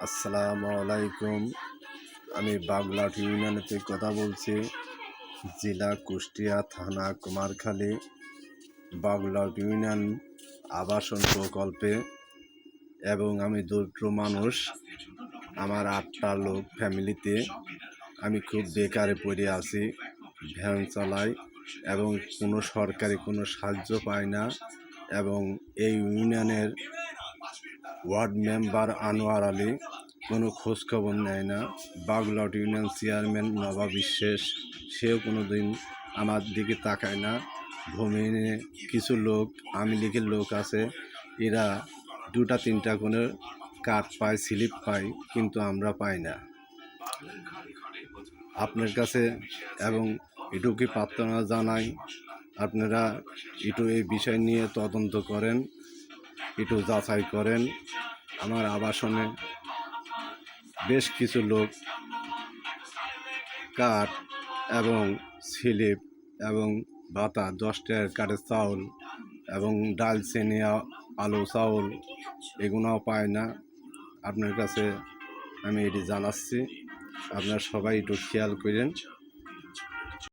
আসসালামু আলাইকুম। আমি বাগলাট ইউনিয়ন থেকে কথা বলছি। জেলা কুষ্টিয়া, থানা কুমারখালী। বাগলাট ইউনিয়ন আবাসন প্রকল্পে এবং আমি দরিদ্র মানুষ। আমার 8টা লোক ফ্যামিলিতে। আমি খুব বেকারে পড়ে আছি, ভ্যান চালাই এবং কোনো সরকারি কোনো সাহায্য পাই না। এবং এই ইউনিয়নের ওয়ার্ড মেম্বার আনোয়ার আলী কোনো খোঁজখবর নেয় না। বাগলাট ইউনিয়ন চেয়ারম্যান নবাব বিশ্বাস, সেও কোনো দিন আমার দিকে তাকায় না। ভূমিহীনে কিছু লোক, আওয়ামী লীগের লোক আছে, এরা 2টা 3টা করে কার্ড পায়, স্লিপ পায়, কিন্তু আমরা পাই না। আপনার কাছে এবং এটুকু প্রার্থনা জানাই, আপনারা একটু এই বিষয় নিয়ে তদন্ত করেন, একটু যাচাই করেন। আমার আবাসনে বেশ কিছু লোক কার্ড এবং স্লিপ এবং ভাতা, 10 টাকার কার্ডের চাউল এবং ডাল, চিনি, আলু, চাউল এগুলোও পায় না। আপনার কাছে আমি এটি জানাচ্ছি, আপনারা সবাই একটু খেয়াল করেন।